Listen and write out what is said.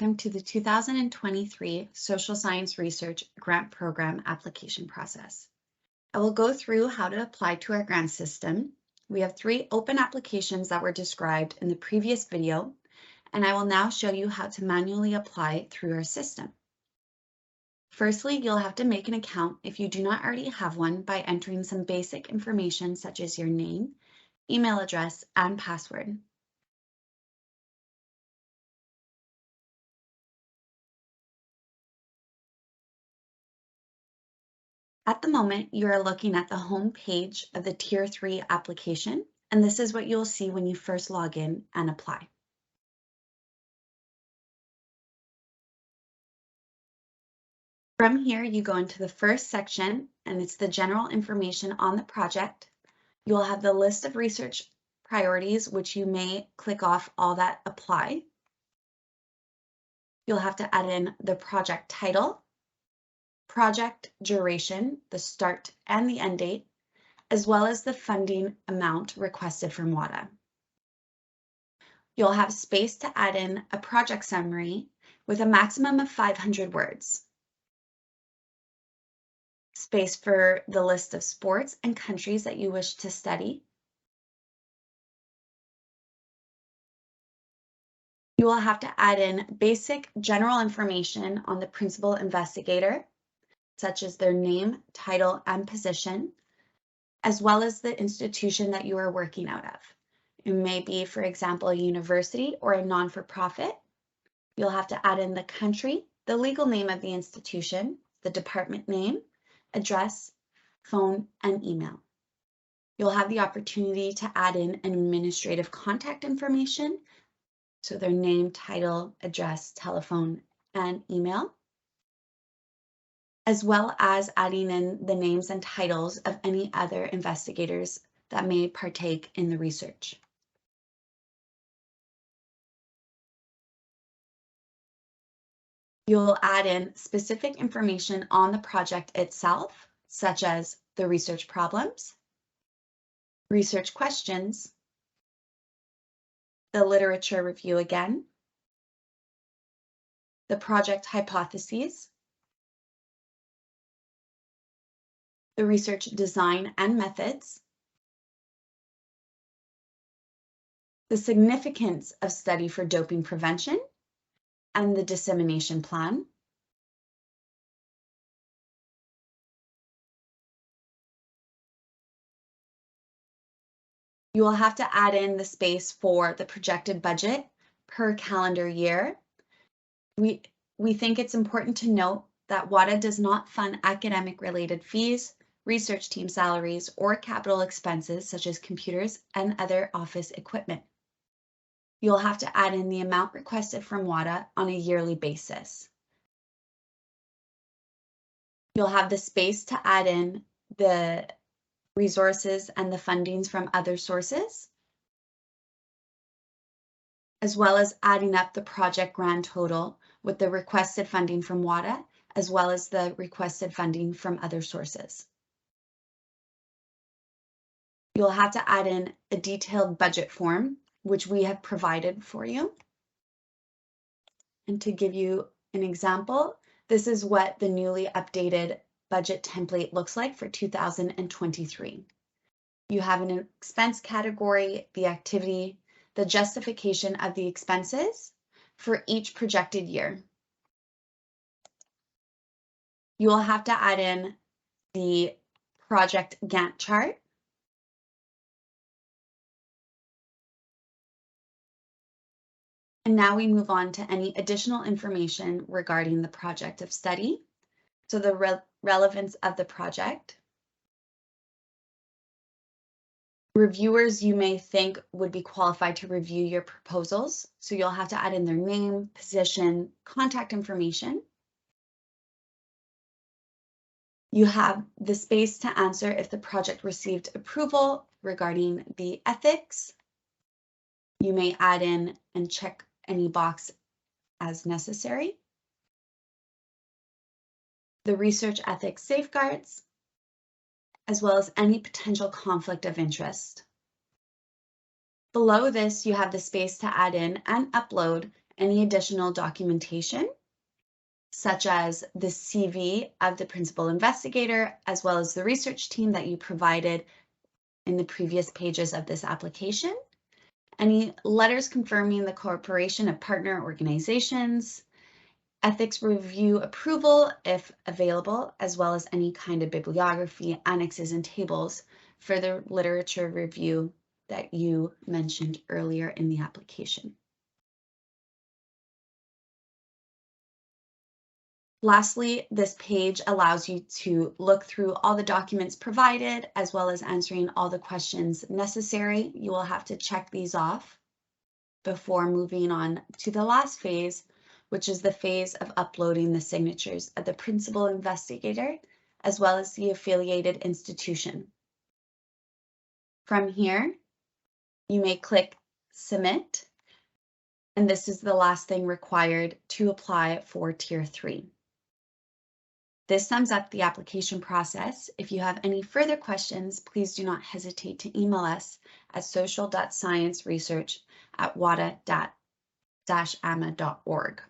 welcome to the 2023 Social Science Research Grant Program application process. I will go through how to apply to our grant system. We have 3 open applications that were described in the previous video, and I will now show you how to manually apply through our system. Firstly, you'll have to make an account if you do not already have one by entering some basic information such as your name, email address, and password. At the moment, you are looking at the home page of the Tier 3 application, and this is what you'll see when you first log in and apply. From here, you go into the first section, and it's the general information on the project. You'll have the list of research priorities, which you may click off all that apply. You'll have to add in the project title, project duration, the start and the end date, as well as the funding amount requested from WADA. You'll have space to add in a project summary with a maximum of 500 words. Space for the list of sports and countries that you wish to study. You will have to add in basic general information on the principal investigator, such as their name, title, and position, as well as the institution that you are working out of. It may be, for example, a university or a non-for-profit. You'll have to add in the country, the legal name of the institution, the department name, address, phone, and email. You'll have the opportunity to add in an administrative contact information, so their name, title, address, telephone, and email, as well as adding in the names and titles of any other investigators that may partake in the research. You'll add in specific information on the project itself, such as the research problems, research questions, the literature review again, the project hypotheses, the research design and methods, the significance of study for doping prevention, and the dissemination plan. You will have to add in the space for the projected budget per calendar year. We think it's important to note that WADA does not fund academic-related fees, research team salaries, or capital expenses such as computers and other office equipment. You'll have to add in the amount requested from WADA on a yearly basis. You'll have the space to add in the resources and the fundings from other sources, as well as adding up the project grand total with the requested funding from WADA, as well as the requested funding from other sources. You'll have to add in a detailed budget form, which we have provided for you. And to give you an example, this is what the newly updated budget template looks like for 2023. You have an expense category, the activity, the justification of the expenses for each projected year. You will have to add in the project Gantt chart, and now we move on to any additional information regarding the project of study. So the relevance of the project. Reviewers you may think would be qualified to review your proposals. So you'll have to add in their name, position, contact information. You have the space to answer if the project received approval regarding the ethics. You may add in and check any box as necessary. The research ethics safeguards, as well as any potential conflict of interest. Below this, you have the space to add in and upload any additional documentation, such as the CV of the principal investigator, as well as the research team that you provided in the previous pages of this application, any letters confirming the cooperation of partner organizations, ethics review approval if available, as well as any kind of bibliography, annexes, and tables for the literature review that you mentioned earlier in the application. Lastly, this page allows you to look through all the documents provided, as well as answering all the questions necessary. You will have to check these off before moving on to the last phase, which is the phase of uploading the signatures of the principal investigator, as well as the affiliated institution. From here, you may click Submit, and this is the last thing required to apply for Tier 3. This sums up the application process. If you have any further questions, please do not hesitate to email us at social.scienceresearch@wada-ama.org.